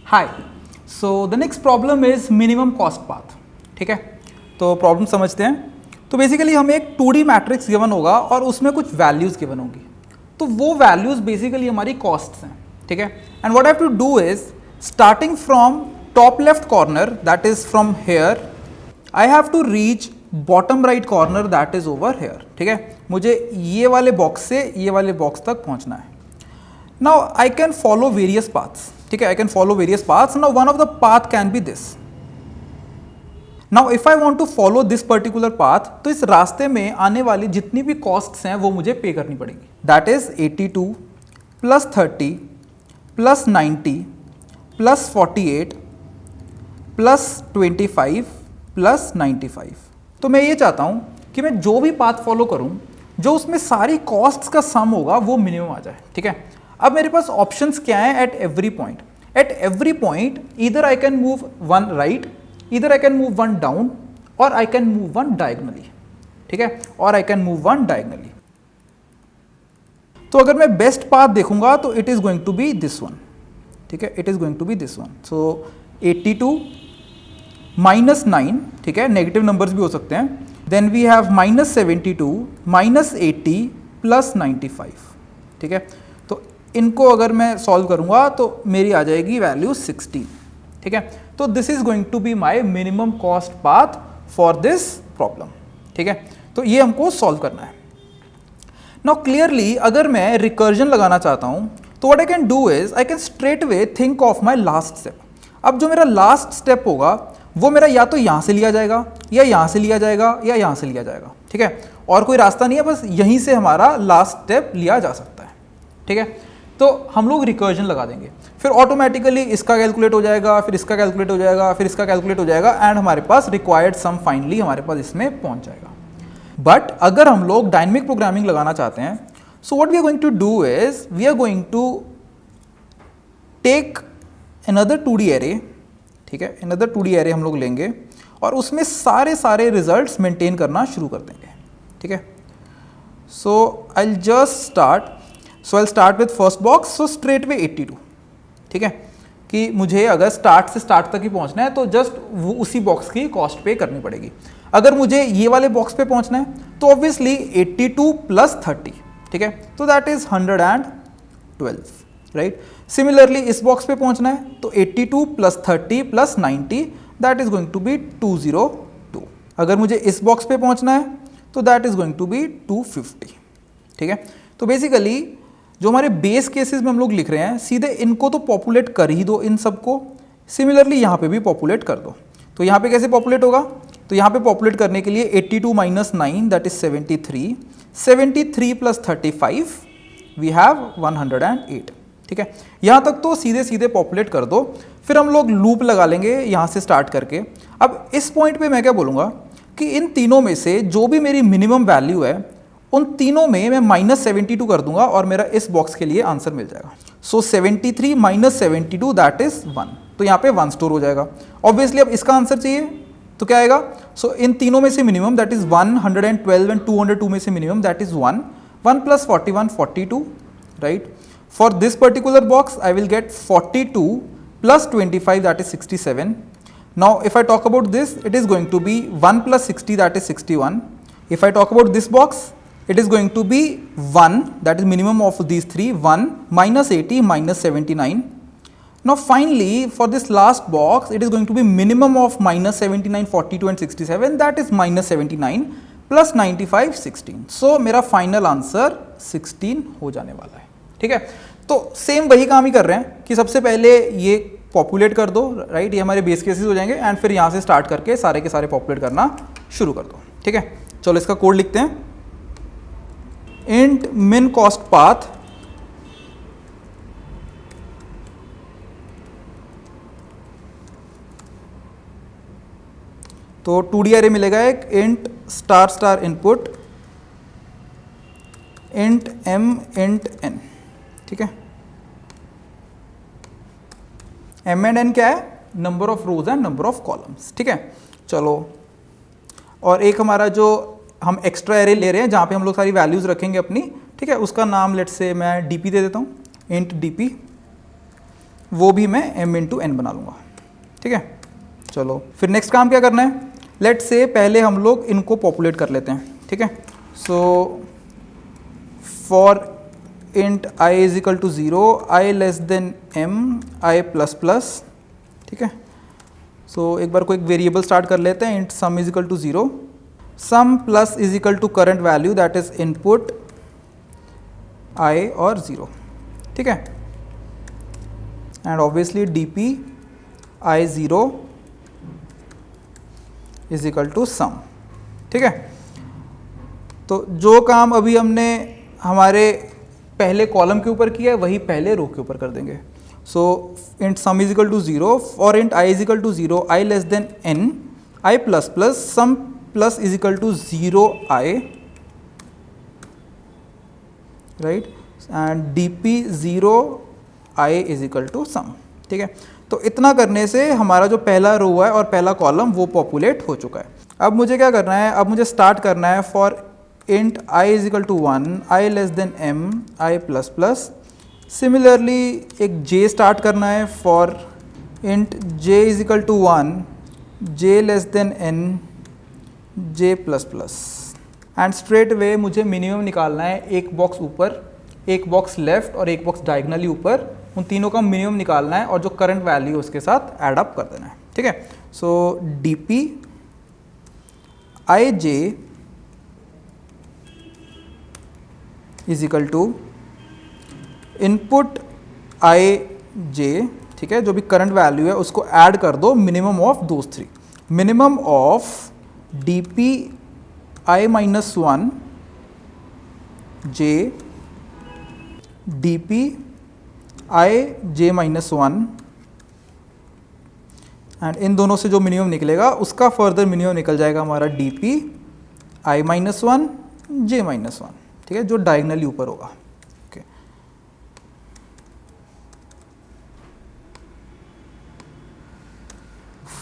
Hi, so the next problem is minimum cost path. ठीक है, तो प्रॉब्लम समझते हैं। तो बेसिकली हमें एक 2D मैट्रिक्स गिवन होगा और उसमें कुछ वैल्यूज गिवन होगी, तो वो वैल्यूज बेसिकली हमारी कॉस्ट्स हैं। ठीक है, and what I have to do is starting from top left corner that is from here, I have to reach bottom right corner that is over here. ठीक है, मुझे ये वाले बॉक्स से ये वाले बॉक्स तक पहुंचना है। Now I can follow various paths. ठीक है, I can follow various paths. Now one of the path can be this. Now if I want to follow this particular path, तो इस रास्ते में आने वाली जितनी भी कॉस्ट्स हैं वो मुझे पे करनी पड़ेगी। That is 82 plus 30 plus 90 plus 48 plus 25 plus 95। तो मैं ये चाहता हूँ कि मैं जो भी पाथ फॉलो करूँ जो उसमें सारी कॉस्ट्स का सम होगा वो मिनिमम आ जाए। ठीक है, अब मेरे पास ऑप्शंस क्या हैं at every point. At every point either I can move one right, either I can move one down, और I can move one diagonally. ठीक है, और I can move one diagonally. तो अगर मैं बेस्ट पाथ देखूंगा तो it is going to be this one. ठीक है, it is going to be this one. So 82 -9, ठीक है, नेगेटिव नंबर्स भी हो सकते हैं। Then we have -72 -80 plus 95। ठीक है, तो इनको अगर मैं सॉल्व करूंगा तो मेरी आ जाएगी वैल्यू 16। ठीक है, तो this is going to be my minimum cost path for this problem. ठीक है, तो ये हमको सॉल्व करना है। नाउ क्लियरली अगर मैं रिकर्जन लगाना चाहता हूं तो what I can do is I can straight way think of my last step. अब जो मेरा लास्ट स्टेप होगा वो मेरा या तो यहां से लिया जाएगा या यहां से लिया जाएगा या यहां से लिया जाएगा। ठीक है, और कोई रास्ता नहीं है, बस यहीं से हमारा लास्ट स्टेप लिया जा सकता है। ठीक है, तो हम लोग रिकर्जन लगा देंगे, फिर ऑटोमेटिकली इसका कैलकुलेट हो जाएगा, फिर इसका कैलकुलेट हो जाएगा, फिर इसका कैलकुलेट हो जाएगा, एंड हमारे पास रिक्वायर्ड सम फाइनली हमारे पास इसमें पहुंच जाएगा। बट अगर हम लोग डायनेमिक प्रोग्रामिंग लगाना चाहते हैं, so what we are going to do is we are going to take another 2D array. ठीक है, अनदर 2D एरे हम लोग लेंगे और उसमें सारे रिजल्ट्स मेंटेन करना शुरू कर देंगे। ठीक है, so I will just start. So I start with first box, so straight way 82। ठीक है, कि मुझे अगर स्टार्ट से स्टार्ट तक ही पहुंचना है तो जस्ट वो उसी बॉक्स की कॉस्ट पे करनी पड़ेगी। अगर मुझे ये वाले बॉक्स पे पहुंचना है तो ऑब्वियसली 82 प्लस 30। ठीक है, तो दैट इज 112। राइट, सिमिलरली इस बॉक्स पे पहुंचना है तो 82 plus 30 plus 90 that is going to be 202। अगर मुझे इस बॉक्स पे पहुंचना है तो that is going to be 250। ठीक है, तो बेसिकली जो हमारे बेस केसेस में हम लोग लिख रहे हैं सीधे इनको तो पॉपुलेट कर ही दो, इन सबको। सिमिलरली यहाँ पे भी पॉपुलेट कर दो। तो यहाँ पे कैसे पॉपुलेट होगा, तो यहाँ पे पॉपुलेट करने के लिए 82 - 9 that is 73, 73 plus 35 we have 108। ठीक है, यहाँ तक तो सीधे सीधे पॉपुलेट कर दो, फिर हम लोग लूप लगा लेंगे यहाँ से स्टार्ट करके। अब इस पॉइंट पे मैं क्या बोलूँगा कि इन तीनों में से जो भी मेरी मिनिमम वैल्यू है उन तीनों में मैं -72 कर दूंगा और मेरा इस बॉक्स के लिए आंसर मिल जाएगा। सो 73 - 72 दैट इज 1। तो यहाँ पे 1 स्टोर हो जाएगा। ऑब्वियसली अब इसका आंसर चाहिए तो क्या आएगा, सो इन तीनों में से मिनिमम दैट इज 112 एंड 202 में से minimum that is 1, 1 plus 41 42। Right, for this particular box I will get 42 plus 25 that is 67। Now if I talk about this it is going to be 1 plus 60 that is 61। If I talk about this box it is going to be 1, that is minimum of these three, 1 minus 80 minus 79. Now finally for this last box it is going to be minimum of minus 79, 42 and 67, that is minus 79 plus 95 16. So मेरा final answer 16 हो जाने वाला है। ठीक है, तो same वही काम ही कर रहे हैं कि सबसे पहले ये पॉपुलेट कर दो। राइट, ये हमारे बेस केसेस हो जाएंगे एंड फिर यहाँ से स्टार्ट करके सारे के सारे पॉपुलेट करना शुरू कर दो। ठीक है, चलो इसका कोड लिखते हैं। int min cost path तो 2D एरे मिलेगा एक int star star input int m int n। ठीक है, m एंड n क्या है, number of rose and number of columns. ठीक है, चलो और एक हमारा जो हम एक्स्ट्रा एरे ले रहे हैं जहाँ पे हम लोग सारी वैल्यूज़ रखेंगे अपनी। ठीक है, उसका नाम लेट से मैं dp दे देता हूँ, int dp। वो भी मैं m इंटू एन बना लूँगा, ठीक है। चलो फिर नेक्स्ट काम क्या करना है, लेट से पहले हम लोग इनको पॉपुलेट कर लेते हैं, ठीक है। So for int i is equal to 0, i less than m, i plus plus, ठीक है। सो एक बार को एक वेरिएबल स्टार्ट कर लेते हैं, int sum is equal to 0, sum plus is equal to current value that is input i और 0, ठीक है। And obviously dp i0 is equal to sum, ठीक है। तो जो काम अभी हमने हमारे पहले कॉलम के ऊपर किया है वही पहले रो के ऊपर कर देंगे। So int sum is equal to 0 और int i is equal to 0, i less than n, i plus plus, sum plus is equal to 0 i, right, and dp 0 i is equal to sum, ठीक है। तो इतना करने से हमारा जो पहला रो है और पहला कॉलम वो पॉपुलेट हो चुका है। अब मुझे क्या करना है, अब मुझे स्टार्ट करना है for int i is equal to 1, i less than m, i plus plus. Similarly एक j स्टार्ट करना है for int j is equal to 1, j less than n, j plus plus. And straight way मुझे minimum निकालना है, एक box ऊपर, एक box left और एक बॉक्स डायगनली ऊपर, उन तीनों का मिनिमम निकालना है और जो करंट वैल्यू उसके साथ ऐड अप कर देना है, ठीक है। So dp ij is equal to input ij, ठीक है, जो भी करंट वैल्यू है उसको ऐड कर दो minimum of those three, minimum of dp i minus 1 j, dp i j minus 1, and in दोनों से जो मिनिमम निकलेगा उसका फर्दर मिनिमम निकल जाएगा हमारा dp i minus 1 j minus 1, ठीक है, जो डायगनली ऊपर होगा, ओके।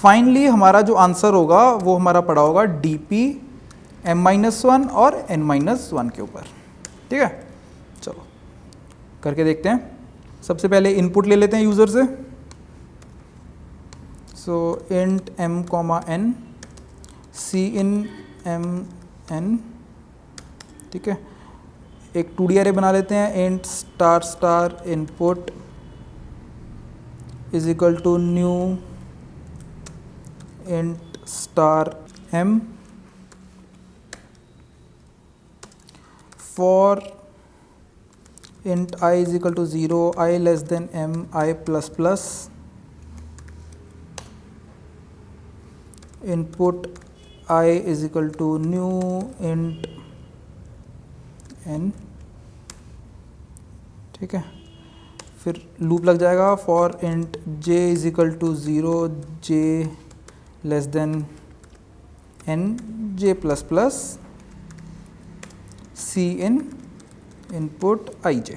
फाइनली हमारा जो आंसर होगा वो हमारा पड़ा होगा dp m माइनस 1 और n माइनस 1 के ऊपर, ठीक है। चलो करके देखते हैं। सबसे पहले इनपुट ले लेते हैं यूज़र से। सो इंट m कॉमा n, सी इन m n, ठीक है। एक 2D अरे बना लेते हैं, int star star input is equal to new int star m for int i is equal to 0, i less than m, i plus plus, input i is equal to new int n, ठीक है। फिर loop लग जाएगा for int j is equal to 0, j less than n, j plus plus, c in input ij,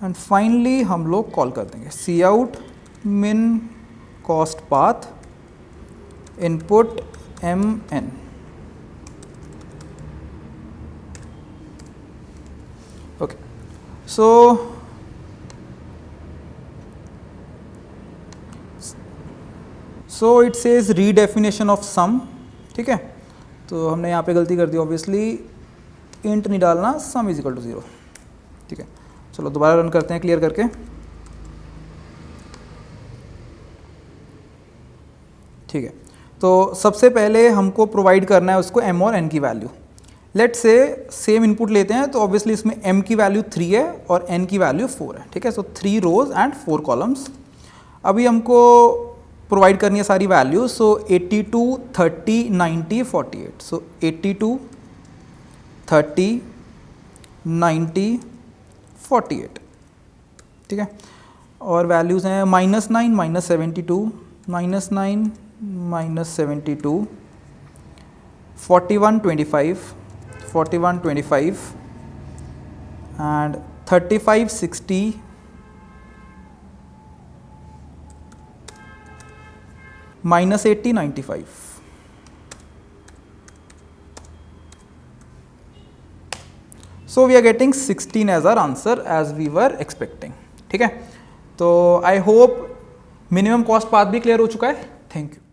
and finally हम लोग call कर देंगे cout min cost path input mn, okay. So it says redefinition of sum, ठीक है। तो हमने यहाँ पे गलती कर दी, ऑब्वियसली इंट नहीं डालना, सम इज इक्वल टू 0, ठीक है। चलो दोबारा रन करते हैं क्लियर करके, ठीक है। तो सबसे पहले हमको प्रोवाइड करना है उसको m और n की वैल्यू। लेट से सेम इनपुट लेते हैं, तो ऑब्वियसली इसमें m की वैल्यू 3 है और n की वैल्यू 4 है, ठीक है। सो 3 रोज एंड 4 कॉलम्स। अभी हमको प्रोवाइड करनी है सारी वैल्यू। सो 82, 30, 90, 48। सो 82, 30, 90, 48, ठीक है। और वैल्यूज़ हैं -9, -72, -9, -72, 41, 25, 41, 25 and 35, 60, -80, 95। So we are getting 16 as our answer as we were expecting. ठीक है, तो I hope minimum cost path भी क्लियर हो चुका है। Thank you.